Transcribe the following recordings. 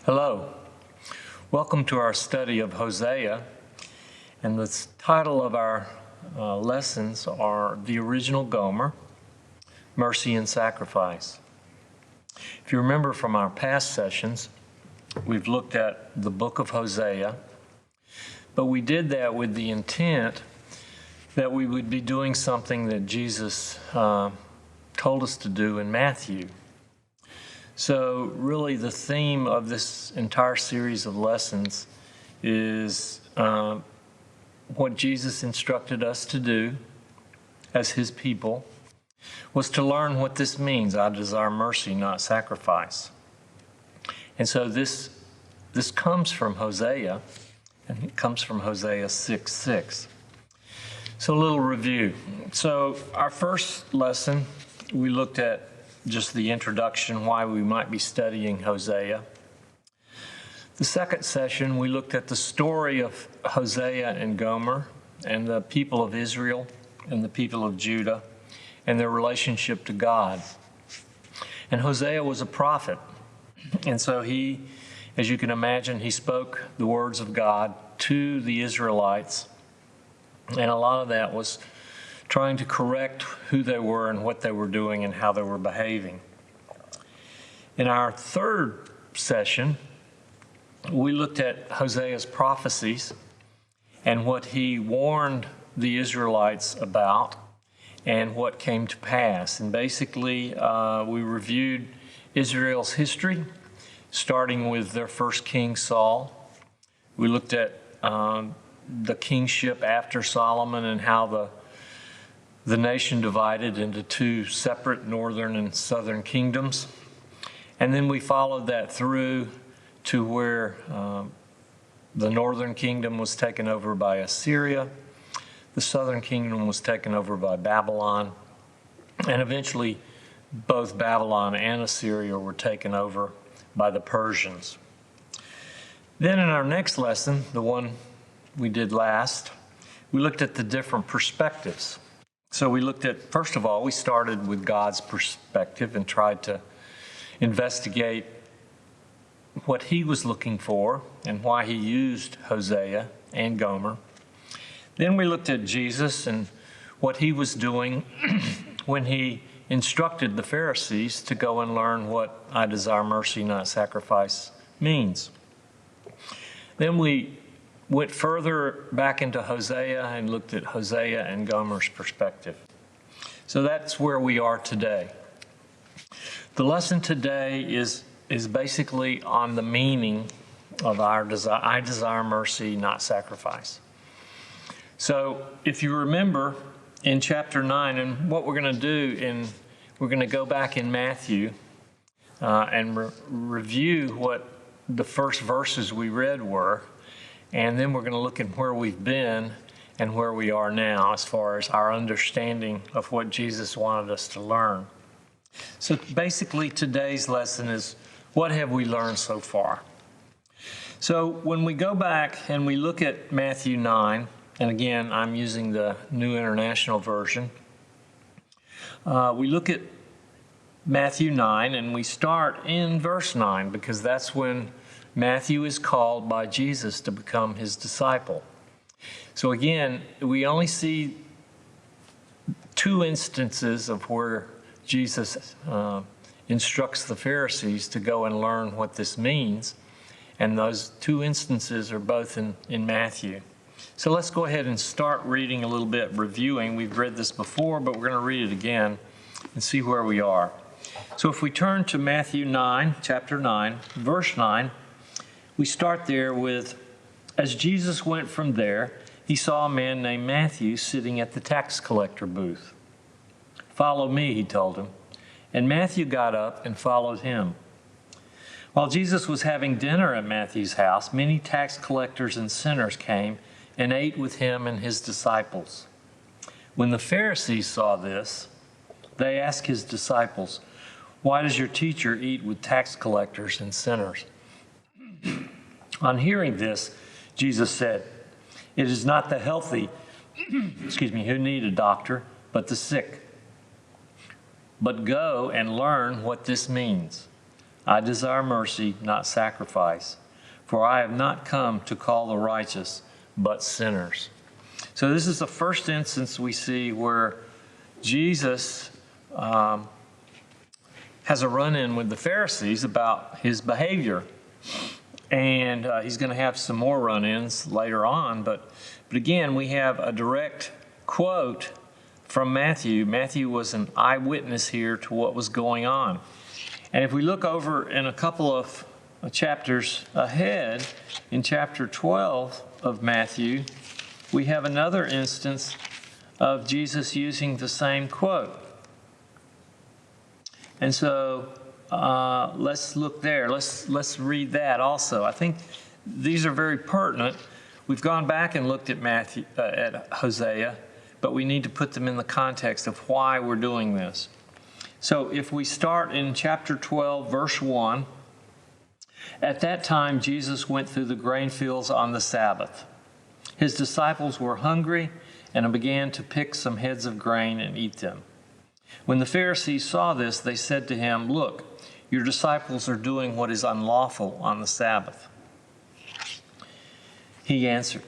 Hello. Welcome to our study of Hosea, and the title of our lessons are The Original Gomer, Mercy and Sacrifice. If you remember from our past sessions, we've looked at the book of Hosea, but we did that with the intent that we would be doing something that Jesus told us to do in Matthew. So really the theme of this entire series of lessons is what Jesus instructed us to do as his people was to learn what this means. I desire mercy, not sacrifice. And so this comes from Hosea, and it comes from Hosea 6:6. So a little review. So our first lesson, we looked at just the introduction, why we might be studying Hosea. The second session, we looked at the story of Hosea and Gomer and the people of Israel and the people of Judah and their relationship to God. And Hosea was a prophet. And so he, as you can imagine, he spoke the words of God to the Israelites. And a lot of that was trying to correct who they were and what they were doing and how they were behaving. In our third session, we looked at Hosea's prophecies and what he warned the Israelites about and what came to pass. And basically, we reviewed Israel's history, starting with their first king, Saul. We looked at the kingship after Solomon and how the nation divided into two separate northern and southern kingdoms. And then we followed that through to where the northern kingdom was taken over by Assyria, the southern kingdom was taken over by Babylon, and eventually both Babylon and Assyria were taken over by the Persians. Then in our next lesson, the one we did last, we looked at the different perspectives. So we looked at, first of all, we started with God's perspective and tried to investigate what he was looking for and why he used Hosea and Gomer. Then we looked at Jesus and what he was doing when he instructed the Pharisees to go and learn what I desire mercy, not sacrifice means. Then we went further back into Hosea and looked at Hosea and Gomer's perspective. So that's where we are today. The lesson today is basically on the meaning of our desire. I desire mercy, not sacrifice. So if you remember in chapter 9, and what we're going to do, we're going to go back in Matthew and review what the first verses we read were. And then we're going to look at where we've been and where we are now as far as our understanding of what Jesus wanted us to learn. So basically today's lesson is, what have we learned so far? So when we go back and we look at Matthew 9, and again, I'm using the New International Version, we look at Matthew 9 and we start in verse 9 because that's when Matthew is called by Jesus to become his disciple. So again, we only see two instances of where Jesus instructs the Pharisees to go and learn what this means. And those two instances are both in Matthew. So let's go ahead and start reading a little bit, reviewing. We've read this before, but we're going to read it again and see where we are. So if we turn to Matthew 9, chapter 9, verse 9, we start there with, as Jesus went from there, he saw a man named Matthew sitting at the tax collector booth. "Follow me," he told him. And Matthew got up and followed him. While Jesus was having dinner at Matthew's house, many tax collectors and sinners came and ate with him and his disciples. When the Pharisees saw this, they asked his disciples, "Why does your teacher eat with tax collectors and sinners?" On hearing this, Jesus said, "It is not the healthy, who need a doctor, but the sick. But go and learn what this means. I desire mercy, not sacrifice, for I have not come to call the righteous, but sinners. So this is the first instance we see where Jesus has a run-in with the Pharisees about his behavior. And he's going to have some more run-ins later on. But again, we have a direct quote from Matthew. Matthew was an eyewitness here to what was going on. And if we look over in a couple of chapters ahead, in chapter 12 of Matthew, we have another instance of Jesus using the same quote. And so let's look there. Let's read that also. I think these are very pertinent. We've gone back and looked at Hosea, but we need to put them in the context of why we're doing this. So if we start in chapter 12, verse 1, at that time Jesus went through the grain fields on the Sabbath. His disciples were hungry and began to pick some heads of grain and eat them. When the Pharisees saw this, they said to him, "Look, your disciples are doing what is unlawful on the Sabbath." He answered,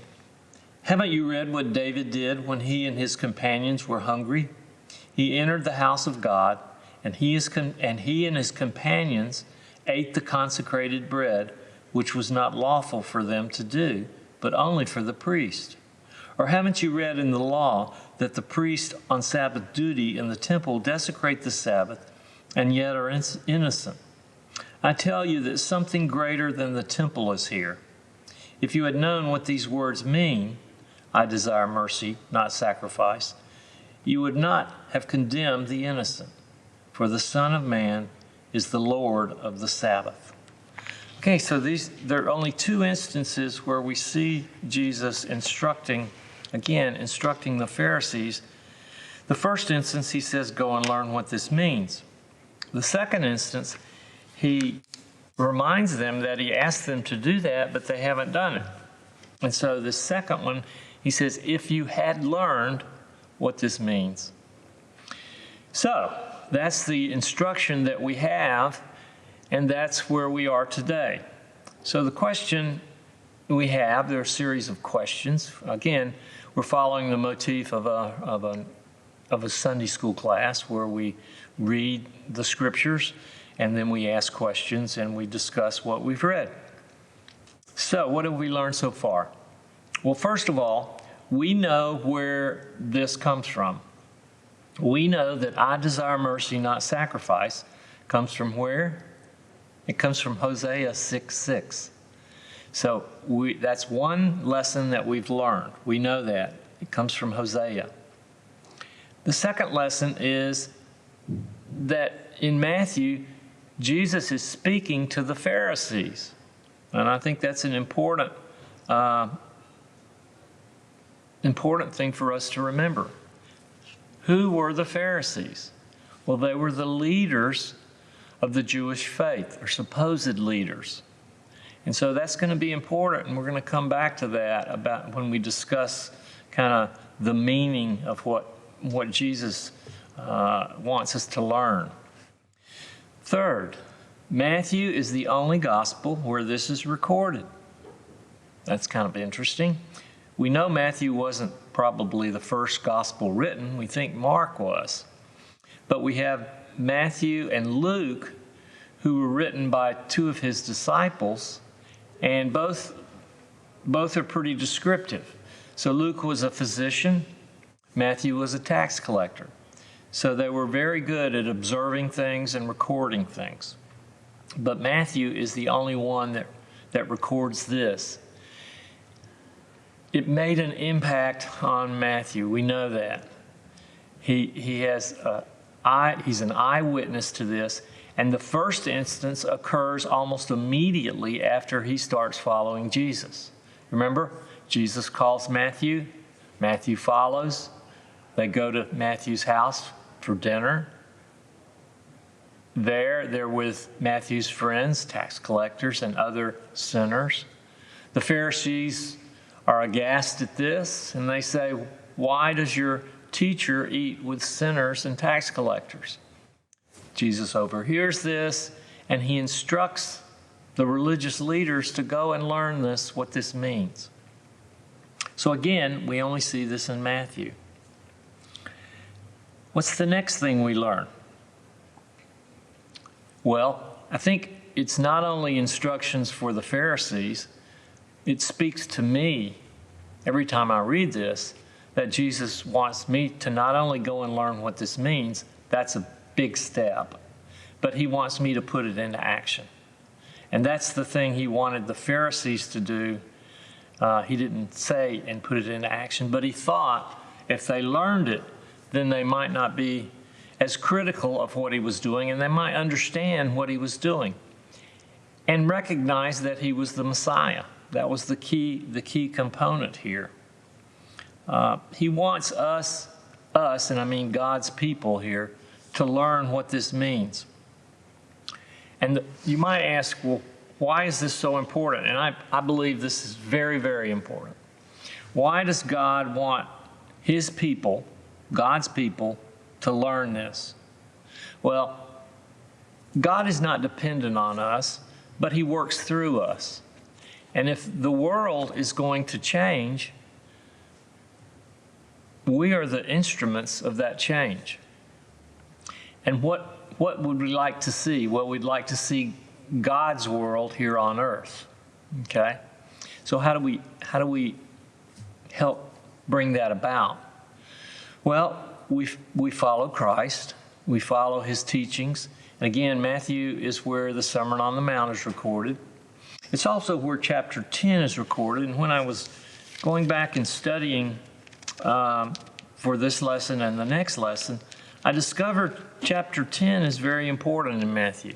"Haven't you read what David did when he and his companions were hungry? He entered the house of God, and he and his companions ate the consecrated bread, which was not lawful for them to do, but only for the priest. Or haven't you read in the law that the priest on Sabbath duty in the temple desecrate the Sabbath and yet are innocent? I tell you that something greater than the temple is here. If you had known what these words mean, I desire mercy, not sacrifice, you would not have condemned the innocent, for the Son of Man is the Lord of the Sabbath." Okay, so there are only two instances where we see Jesus instructing the Pharisees. The first instance, he says, "Go and learn what this means." The second instance, he reminds them that he asked them to do that, but they haven't done it. And so the second one, he says, "If you had learned what this means." So that's the instruction that we have, and that's where we are today. So the question we have, there are a series of questions. Again, we're following the motif of a Sunday school class where we read the scriptures and then we ask questions and we discuss what we've read. So what have we learned so far? Well, first of all, we know where this comes from. We know that I desire mercy, not sacrifice, comes from where? It comes from Hosea 6:6. So that's one lesson that we've learned. We know that. It comes from Hosea. The second lesson is that in Matthew, Jesus is speaking to the Pharisees. And I think that's an important thing for us to remember. Who were the Pharisees? Well, they were the leaders of the Jewish faith, or supposed leaders. And so that's going to be important, and we're going to come back to that about when we discuss kind of the meaning of what Jesus wants us to learn. Third, Matthew is the only gospel where this is recorded. That's kind of interesting. We know Matthew wasn't probably the first gospel written. We think Mark was. But we have Matthew and Luke, who were written by two of his disciples, and both are pretty descriptive. So Luke was a physician, Matthew was a tax collector. So they were very good at observing things and recording things. But Matthew is the only one that records this. It made an impact on Matthew. We know that. He's an eyewitness to this, and the first instance occurs almost immediately after he starts following Jesus. Remember, Jesus calls Matthew. Matthew follows. They go to Matthew's house for dinner. They're with Matthew's friends, tax collectors, and other sinners. The Pharisees are aghast at this, and they say, "Why does your teacher eat with sinners and tax collectors?" Jesus overhears this, And he instructs the religious leaders to go and learn what this means. So again, we only see this in Matthew. What's the next thing we learn? Well, I think it's not only instructions for the Pharisees, it speaks to me every time I read this that Jesus wants me to not only go and learn what this means, that's a big step, but he wants me to put it into action. And that's the thing he wanted the Pharisees to do. He didn't say and put it into action, but he thought if they learned it, then they might not be as critical of what he was doing, and they might understand what he was doing and recognize that he was the Messiah. That was the key component here. He wants us, and I mean God's people here, to learn what this means. And you might ask, well, why is this so important? And I believe this is very, very important. Why does God want his people, God's people, to learn this? Well, God is not dependent on us, but he works through us. And if the world is going to change, we are the instruments of that change. And what would we like to see? Well, we'd like to see God's world here on earth. Okay? So how do we help bring that about? Well, we follow Christ. We follow his teachings. And again, Matthew is where the Sermon on the Mount is recorded. It's also where chapter 10 is recorded. And when I was going back and studying for this lesson and the next lesson, I discovered chapter 10 is very important in Matthew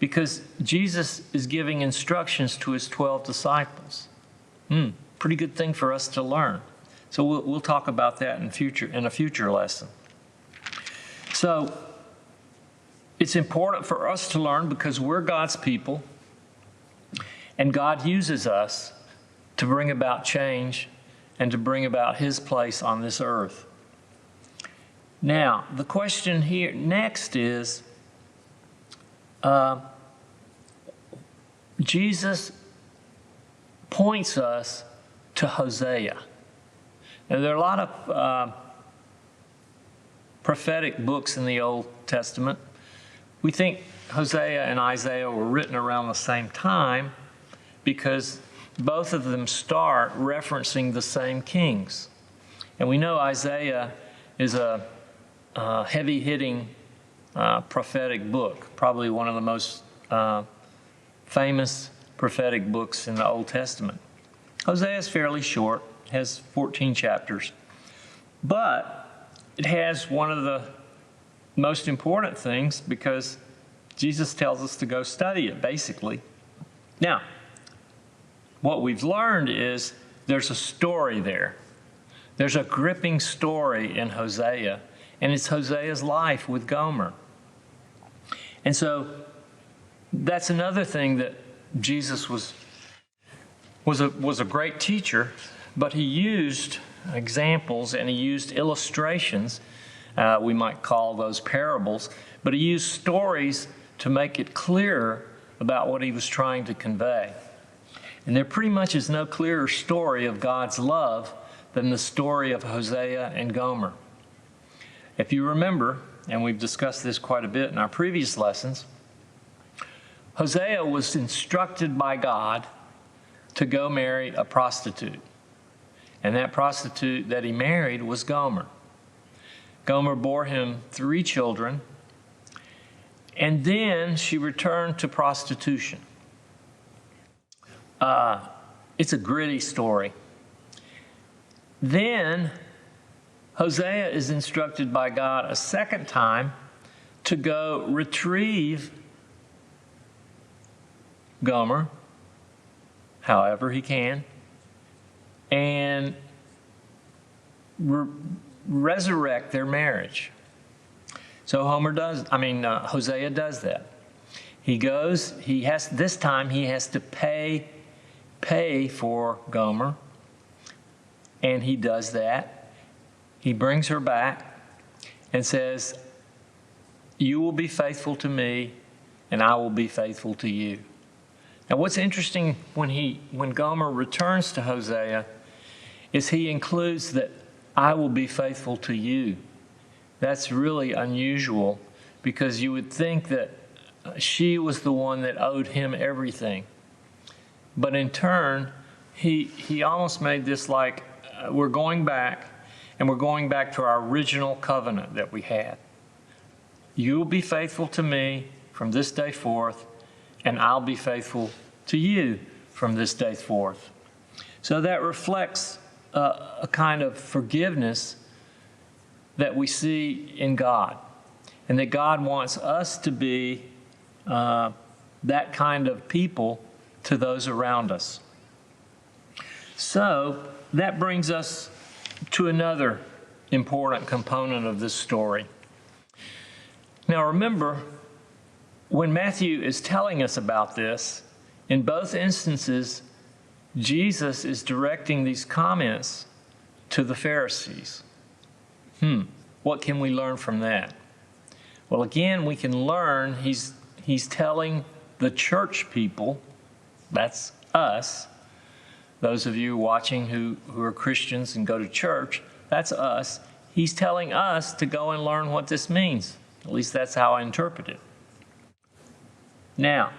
because Jesus is giving instructions to his 12 disciples. Pretty good thing for us to learn. So we'll talk about that in a future lesson. So it's important for us to learn because we're God's people, and God uses us to bring about change and to bring about his place on this earth. Now, the question here next is, Jesus points us to Hosea. Now, there are a lot of prophetic books in the Old Testament. We think Hosea and Isaiah were written around the same time because both of them start referencing the same kings. And we know Isaiah is a heavy-hitting prophetic book, probably one of the most famous prophetic books in the Old Testament. Hosea is fairly short, has 14 chapters, but it has one of the most important things because Jesus tells us to go study it, basically. Now, what we've learned is there's a story there. There's a gripping story in Hosea, and it's Hosea's life with Gomer. And so that's another thing that Jesus was a great teacher, but he used examples and he used illustrations. We might call those parables, but he used stories to make it clearer about what he was trying to convey. And there pretty much is no clearer story of God's love than the story of Hosea and Gomer. If you remember, and we've discussed this quite a bit in our previous lessons, Hosea was instructed by God to go marry a prostitute. And that prostitute that he married was Gomer. Gomer bore him 3 children, and then she returned to prostitution. It's a gritty story. Then Hosea is instructed by God a second time to go retrieve Gomer, however he can, and resurrect their marriage. So Hosea does that. He goes, this time he has to pay for Gomer, and he does that. He brings her back and says, "You will be faithful to me, and I will be faithful to you. Now, what's interesting when Gomer returns to Hosea is he includes that I will be faithful to you. That's really unusual because you would think that she was the one that owed him everything. But in turn, he almost made this like we're going back, and we're going back to our original covenant that we had. You will be faithful to me from this day forth, and I'll be faithful to you from this day forth. So that reflects a kind of forgiveness that we see in God, and that God wants us to be that kind of people to those around us. So that brings us to another important component of this story. Now remember, when Matthew is telling us about this, in both instances, Jesus is directing these comments to the Pharisees. What can we learn from that? Well, again, we can learn he's telling the church people, that's us, those of you watching who are Christians and go to church, that's us. He's telling us to go and learn what this means. At least that's how I interpret it. Now,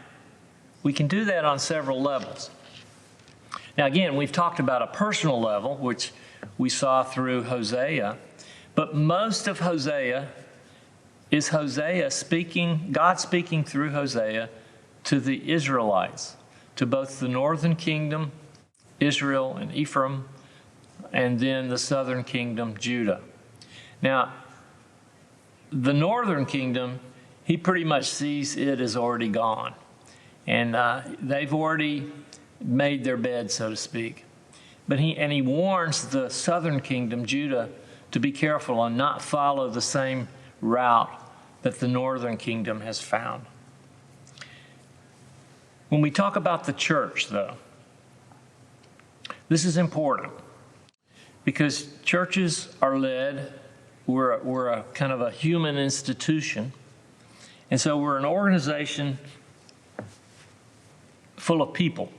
we can do that on several levels. Now, again, we've talked about a personal level, which we saw through Hosea, but most of Hosea is Hosea speaking, God speaking through Hosea to the Israelites, to both the northern kingdom, Israel and Ephraim, and then the southern kingdom, Judah. Now, the northern kingdom, he pretty much sees it as already gone. And they've already made their bed, so to speak. But he warns the southern kingdom, Judah, to be careful and not follow the same route that the northern kingdom has found. When we talk about the church, though, this is important because churches are led, we're a kind of a human institution, and so we're an organization full of people.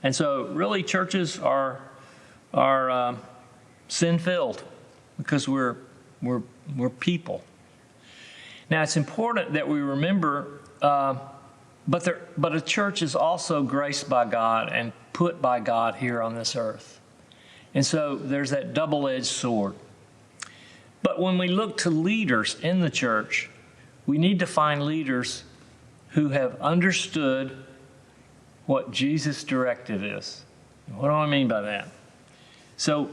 And so really churches are sin-filled because we're people. Now it's important that we remember, but a church is also graced by God and put by God here on this earth. And so there's that double-edged sword. But when we look to leaders in the church, we need to find leaders who have understood what Jesus' directive is. What do I mean by that? So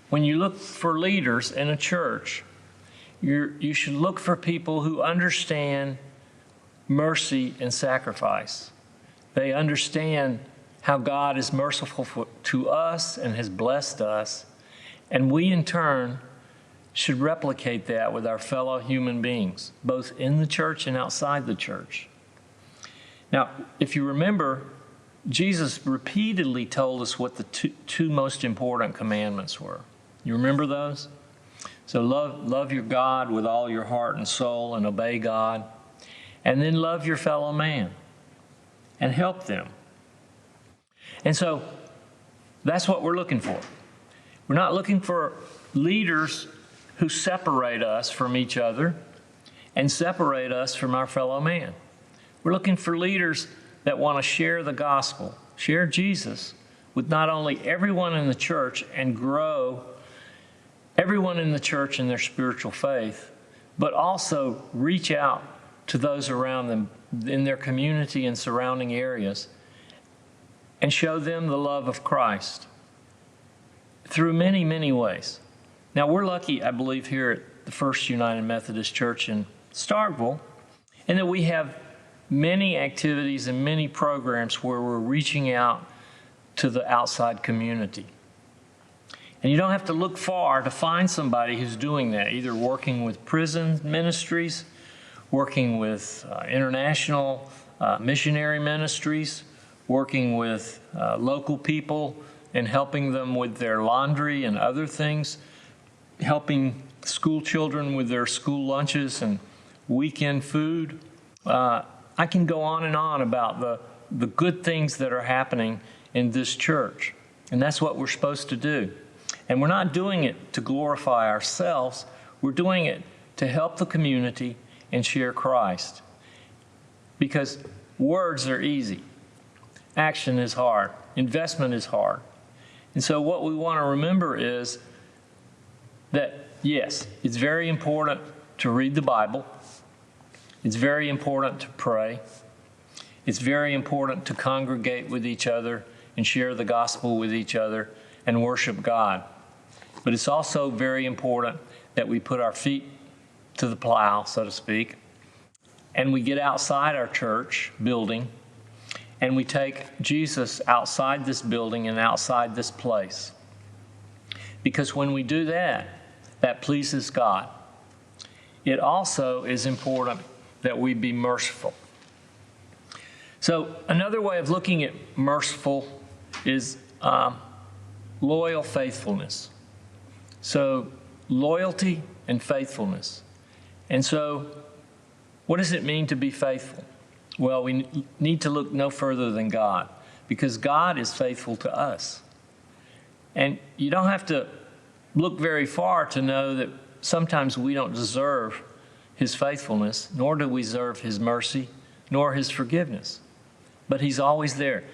when you look for leaders in a church, you should look for people who understand mercy and sacrifice. They understand how God is merciful to us and has blessed us, and we in turn should replicate that with our fellow human beings, both in the church and outside the church. Now, if you remember, Jesus repeatedly told us what the two most important commandments were. You remember those? So love your God with all your heart and soul and obey God. And then love your fellow man and help them. And so that's what we're looking for. We're not looking for leaders who separate us from each other and separate us from our fellow man. We're looking for leaders that want to share the gospel, share Jesus with not only everyone in the church and grow everyone in the church in their spiritual faith, but also reach out to those around them in their community and surrounding areas and show them the love of Christ through many, many ways. Now, we're lucky, I believe, here at the First United Methodist Church in Starkville, and that we have many activities and many programs where we're reaching out to the outside community. And you don't have to look far to find somebody who's doing that, either working with prison ministries, working with international missionary ministries, working with local people and helping them with their laundry and other things, helping school children with their school lunches and weekend food. I can go on and on about the good things that are happening in this church. And that's what we're supposed to do. And we're not doing it to glorify ourselves. We're doing it to help the community and share Christ. Because words are easy. Action is hard. Investment is hard. And so what we want to remember is that, yes, it's very important to read the Bible. It's very important to pray. It's very important to congregate with each other and share the gospel with each other and worship God. But it's also very important that we put our feet to the plow, so to speak, and we get outside our church building and we take Jesus outside this building and outside this place. Because when we do that, that pleases God. It also is important that we be merciful. So another way of looking at merciful is loyal faithfulness. So loyalty and faithfulness. And so what does it mean to be faithful? Well, we need to look no further than God, because God is faithful to us. And you don't have to look very far to know that sometimes we don't deserve His faithfulness, nor do we deserve His mercy, nor His forgiveness. But He's always there.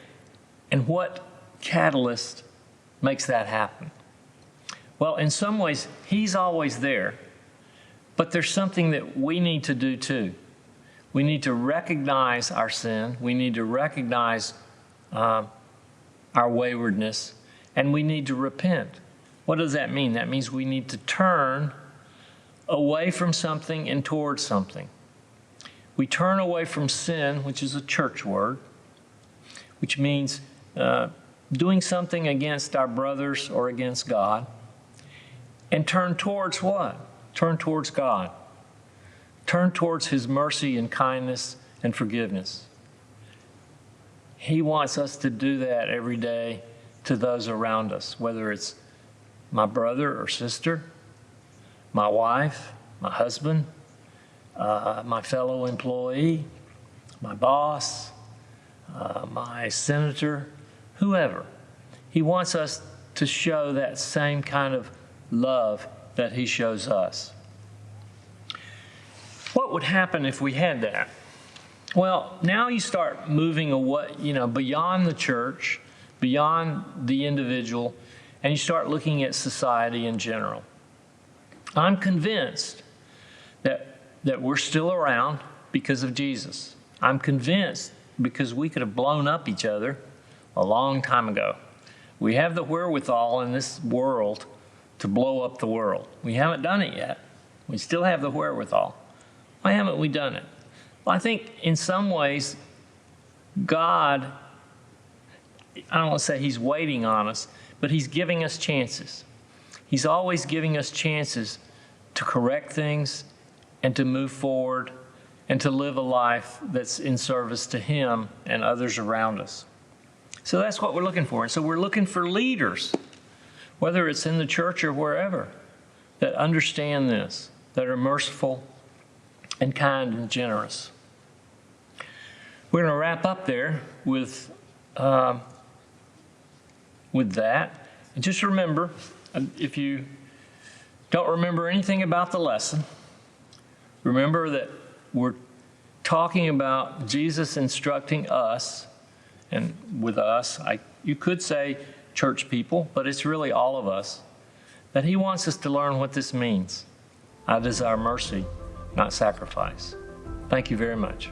And what catalyst makes that happen? Well, in some ways, He's always there, but there's something that we need to do too. We need to recognize our sin. We need to recognize our waywardness, and we need to repent. What does that mean? That means we need to turn away from something and towards something. We turn away from sin, which is a church word, which means doing something against our brothers or against God, and turn towards what? Turn towards God. Turn towards His mercy and kindness and forgiveness. He wants us to do that every day to those around us, whether it's my brother or sister, my wife, my husband, my fellow employee, my boss, my senator, whoever. He wants us to show that same kind of love that He shows us. What would happen if we had that? Well, now you start moving away, beyond the church, beyond the individual, and you start looking at society in general. I'm convinced that we're still around because of Jesus. I'm convinced because we could have blown up each other a long time ago. We have the wherewithal in this world to blow up the world. We haven't done it yet. We still have the wherewithal. Why haven't we done it? Well, I think in some ways, God, I don't want to say He's waiting on us, but He's giving us chances. He's always giving us chances to correct things and to move forward and to live a life that's in service to Him and others around us. So that's what we're looking for. And so we're looking for leaders, whether it's in the church or wherever, that understand this, that are merciful and kind and generous. We're going to wrap up there with that. And just remember, if you don't remember anything about the lesson, remember that we're talking about Jesus instructing us, and with us, you could say church people, but it's really all of us, that He wants us to learn what this means. I desire mercy, not sacrifice. Thank you very much.